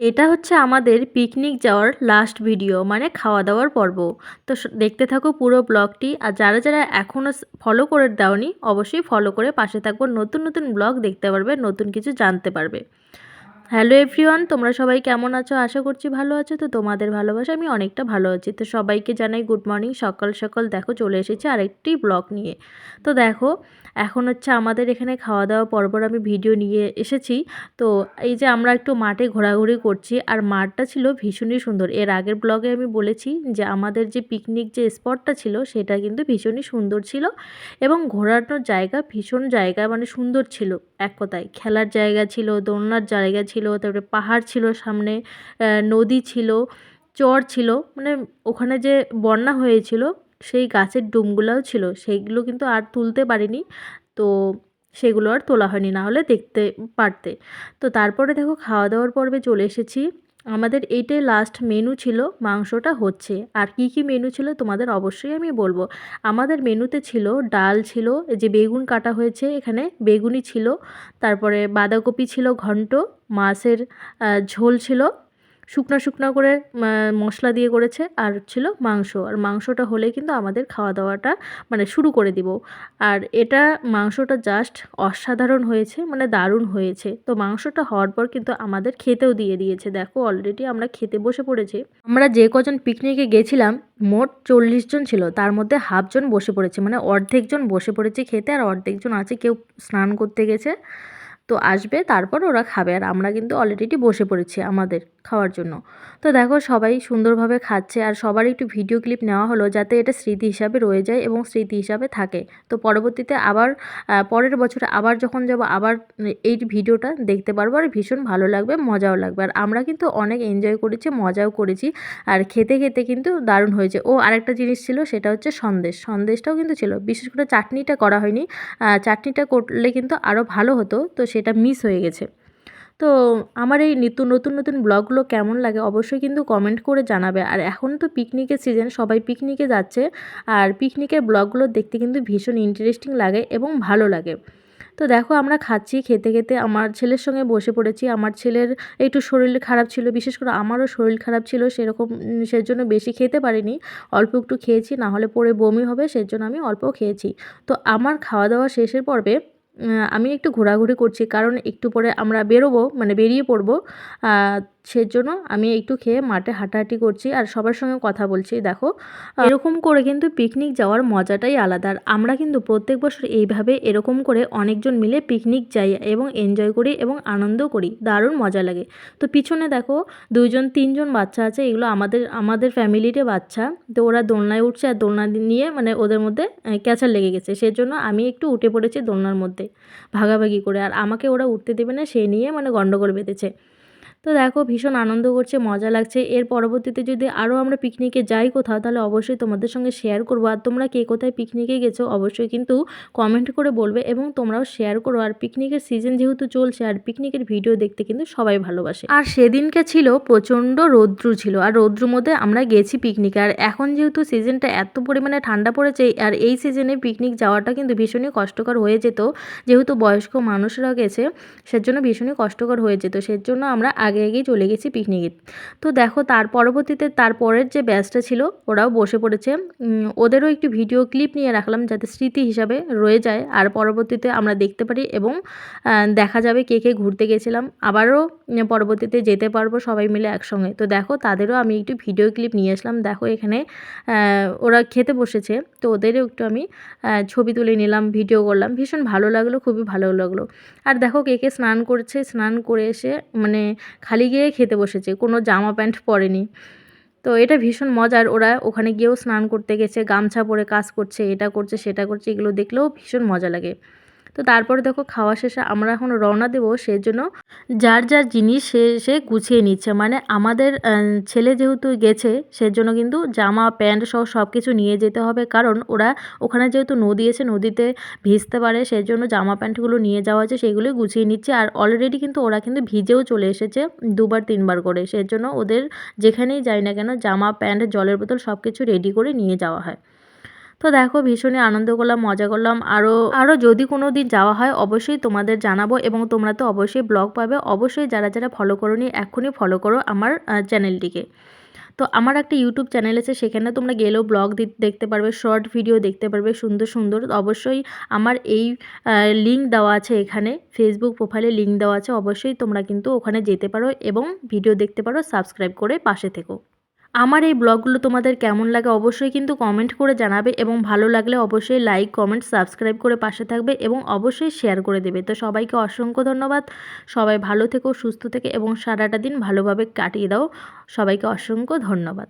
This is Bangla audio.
এটা হচ্ছে আমাদের পিকনিক যাওয়ার লাস্ট ভিডিও, মানে খাওয়া দাওয়ার পর্ব। তো দেখতে থাকো পুরো ব্লগটি। আর যারা যারা এখনও ফলো করে দাওনি, অবশ্যই ফলো করে পাশে থাকবো। নতুন নতুন ব্লগ দেখতে পারবে, নতুন কিছু জানতে পারবে। হ্যালো এভরিওয়ান, তোমরা সবাই কেমন আছো? আশা করছি ভালো আছো। তো তোমাদের ভালোবাসা আমি অনেকটা ভালো আছি। তো সবাইকে জানাই গুড মর্নিং। সকাল সকাল দেখো চলে এসেছি আরেকটি ব্লগ নিয়ে। তো দেখো এখন হচ্ছে আমাদের এখানে খাওয়া দাওয়া পরপর আমি ভিডিও নিয়ে এসেছি। তো এই যে আমরা একটু মাঠে ঘোরাঘুরি করছি, আর মাঠটা ছিল ভীষণই সুন্দর। এর আগের ব্লগে আমি বলেছি যে আমাদের যে পিকনিক যে স্পটটা ছিল সেটা কিন্তু ভীষণই সুন্দর ছিল, এবং ঘোরানোর জায়গা ভীষণ জায়গা, মানে সুন্দর ছিল। এক কথায় খেলার জায়গা ছিল, দোলনার জায়গা ছিল, তারপরে পাহাড় ছিল সামনে, নদী ছিল, চর ছিল, মানে ওখানে যে বন্যা হয়েছিল সেই গাছের ডুমগুলোও ছিল, সেইগুলো কিন্তু আর তুলতে পারিনি। তো সেগুলো আর তোলা হয়নি, না হলে দেখতে পারতে। তো তারপরে দেখো খাওয়া দাওয়ার পর্বে চলে এসেছি। আমাদের এইটাই লাস্ট মেনু ছিল, মাংসটা হচ্ছে। আর কি কি মেনু ছিল তোমাদের অবশ্যই আমি বলবো। আমাদের মেনুতে ছিল ডাল, ছিল এই যে বেগুন কাটা হয়েছে এখানে, বেগুনি ছিল, তারপরে বাঁধাকপি ছিল ঘন্ট, মাছের ঝোল ছিল, শুকনো শুকনো করে মশলা দিয়ে করেছে, আর ছিল মাংস। আর মাংসটা হলেই কিন্তু আমাদের খাওয়া দাওয়াটা মানে শুরু করে দিব। আর এটা মাংসটা জাস্ট অসাধারণ হয়েছে, মানে দারুণ হয়েছে। তো মাংসটা হওয়ার পর কিন্তু আমাদের খেতেও দিয়ে দিয়েছে। দেখো অলরেডি আমরা খেতে বসে পড়েছি। আমরা যে কজন পিকনিকে গেছিলাম মোট 40 জন ছিল, তার মধ্যে হাফজন বসে পড়েছে, মানে অর্ধেকজন বসে পড়েছে খেতে, আর অর্ধেকজন আছে কেউ স্নান করতে গেছে। তো আসবে তারপর ওরা খাবে, আর আমরা কিন্তু অলরেডি বসে পড়েছি আমাদের খাওয়ার জন্য। তো দেখো সবাই সুন্দরভাবে খাচ্ছে, আর সবার একটু ভিডিও ক্লিপ নেওয়া হলো যাতে এটা স্মৃতি হিসাবে রয়ে যায় এবং স্মৃতি হিসাবে থাকে। তো পরবর্তীতে আবার পরের বছরে আবার যখন যাব আবার এই ভিডিওটা দেখতে পারবো, আর ভীষণ ভালো লাগবে, মজাও লাগবে। আর আমরা কিন্তু অনেক এনজয় করেছি, মজাও করেছি, আর খেতে খেতে কিন্তু দারুণ হয়েছে। ও আরেকটা জিনিস ছিল, সেটা হচ্ছে সন্দেশটাও কিন্তু ছিল। বিশেষ করে চাটনিটা করা হয়নি, চাটনিটা করলে কিন্তু আরও ভালো হতো, তো সেটা মিস হয়ে গেছে। তো আমার এই নিত্য নতুন নতুন ব্লগগুলো কেমন লাগে অবশ্যই কিন্তু কমেন্ট করে জানাবে। আর এখন তো পিকনিকের সিজন, সবাই পিকনিকে যাচ্ছে, আর পিকনিকের ব্লগগুলো দেখতে কিন্তু ভীষণ ইন্টারেস্টিং লাগে এবং ভালো লাগে। তো দেখো আমরা খাচ্ছি, খেতে খেতে আমার ছেলের সঙ্গে বসে পড়েছি। আমার ছেলের একটু শরীর খারাপ ছিল, বিশেষ করে আমারও শরীর খারাপ ছিল সেরকম, সেজন্য বেশি খেতে পারিনি, অল্প একটু খেয়েছি, না হলে পরে বমি হবে, সেজন্য আমি অল্প খেয়েছি। তো আমার খাওয়া দাওয়া শেষের পর্বে আমি একটু ঘোরাঘুরি করছি, কারণ একটু পরে আমরা বেরোবো, মানে বেরিয়ে পড়বো। সেজন্য আমি একটু খেয়ে মাঠে হাঁটাহাঁটি করছি আর সবার সঙ্গে কথা বলছি। দেখো এরকম করে কিন্তু পিকনিক যাওয়ার মজাটাই আলাদা। আর আমরা কিন্তু প্রত্যেক বছর এইভাবে এরকম করে অনেকজন মিলে পিকনিক যাই এবং এনজয় করি এবং আনন্দ করি, দারুণ মজা লাগে। তো পিছনে দেখো 2জন 3জন বাচ্চা আছে, এগুলো আমাদের ফ্যামিলিরই বাচ্চা। তো ওরা দোলনায় উঠছে, আর দোলনা নিয়ে মানে ওদের মধ্যে ক্যাচার লেগে গেছে, সেজন্য আমি একটু উঠে পড়েছি দোলনার মধ্যে ভাগাভাগি করে। আর আমাকে ওরা উঠতে দেবে না, সেই নিয়ে মানে গন্ডগোল বেঁধেছে। তো দেখো ভীষণ আনন্দ করছে, মজা লাগছে। এর পরবর্তীতে যদি আরও আমরা পিকনিকে যাই কোথাও, তাহলে অবশ্যই তোমাদের সঙ্গে শেয়ার করবো। আর তোমরা কে কোথায় পিকনিকে গেছো অবশ্যই কিন্তু কমেন্ট করে বলবে, এবং তোমরাও শেয়ার করো। আর পিকনিকের সিজন যেহেতু চলছে, আর পিকনিকের ভিডিও দেখতে কিন্তু সবাই ভালোবাসে। আর সেদিনকে ছিল প্রচণ্ড রৌদ্র ছিল, আর রৌদ্রের মধ্যে আমরা গেছি পিকনিকে। আর এখন যেহেতু সিজনটা এত পরিমাণে ঠান্ডা পড়েছে, আর এই সিজনে পিকনিক যাওয়াটা কিন্তু ভীষণই কষ্টকর হয়ে যেত, যেহেতু বয়স্ক মানুষরা গেছে, সেজন্য ভীষণই কষ্টকর হয়ে যেত। সেজন্য আমরা আগে আগেই চলে গেছি পিকনিকে। তো দেখো তার পরবর্তীতে তারপরের যে ব্যাচটা ছিল ওরাও বসে পড়েছে, ওদেরও একটু ভিডিও ক্লিপ নিয়ে রাখলাম যাতে স্মৃতি হিসাবে রয়ে যায়, আর পরবর্তীতে আমরা দেখতে পারি এবং দেখা যাবে কে কে ঘুরতে গেছিলাম, আবারও পরবর্তীতে যেতে পারবো সবাই মিলে একসঙ্গে। তো দেখো তাদেরও আমি একটু ভিডিও ক্লিপ নিয়ে আসলাম। দেখো এখানে ওরা খেতে বসেছে, তো ওদেরও একটু আমি ছবি তুলে নিলাম, ভিডিও করলাম, ভীষণ ভালো লাগলো, খুবই ভালো লাগলো। আর দেখো কে কে স্নান করছে, স্নান করে এসে মানে খালি গিয়ে খেতে বসেছে, কোনো জামা প্যান্ট পরেনি। তো এটা ভীষণ মজার, ওরা ওখানে গিয়েও স্নান করতে গেছে, গামছা পরে কাজ করছে, এটা করছে সেটা করছে, এগুলো দেখলেও ভীষণ মজা লাগে। তো তারপরে দেখো খাওয়া শেষে আমরা এখন রওনা দেবো, সেজন্য যার যার জিনিস সে সে গুছিয়ে নিচ্ছে। মানে আমাদের ছেলে যেহেতু গেছে, সেজন্য কিন্তু জামা প্যান্ট সহ সব কিছু নিয়ে যেতে হবে, কারণ ওরা ওখানে যেহেতু নদী আছে, নদীতে ভিজতে পারে, সেজন্য জামা প্যান্টগুলো নিয়ে যাওয়া আছে, সেগুলো গুছিয়ে নিচ্ছে। আর অলরেডি কিন্তু ওরা কিন্তু ভিজেও চলে এসেছে 2বার 3বার করে, সেজন্য ওদের যেখানেই যায় না কেন জামা প্যান্ট জলের বোতল সব কিছু রেডি করে নিয়ে যাওয়া হয়। তো দেখো ভীষণই আনন্দ করলাম, মজা করলাম। আরও আরও যদি কোনো দিন যাওয়া হয় অবশ্যই তোমাদের জানাবো, এবং তোমরা তো অবশ্যই ব্লগ পাবে। অবশ্যই যারা যারা ফলো করোনি এক্ষুনি ফলো করো আমার চ্যানেলটিকে। তো আমার একটা ইউটিউব চ্যানেল আছে, সেখানে তোমরা গেলেও ব্লগ দেখতে পারবে, শর্ট ভিডিও দেখতে পারবে সুন্দর সুন্দর। অবশ্যই আমার এই লিঙ্ক দেওয়া আছে, এখানে ফেসবুক প্রোফাইলে লিঙ্ক দেওয়া আছে, অবশ্যই তোমরা কিন্তু ওখানে যেতে পারো এবং ভিডিও দেখতে পারো। সাবস্ক্রাইব করে পাশে থেকো। আমার এই ব্লগগুলো তোমাদের কেমন লাগে অবশ্যই কিন্তু কমেন্ট করে জানাবে, এবং ভালো লাগলে অবশ্যই লাইক, কমেন্ট, সাবস্ক্রাইব করে পাশে থাকবে এবং অবশ্যই শেয়ার করে দেবে। তো সবাইকে অসংখ্য ধন্যবাদ। সবাই ভালো থেকো, সুস্থ থেকে এবং সারাটা দিন ভালোভাবে কাটিয়ে দাও। সবাইকে অসংখ্য ধন্যবাদ।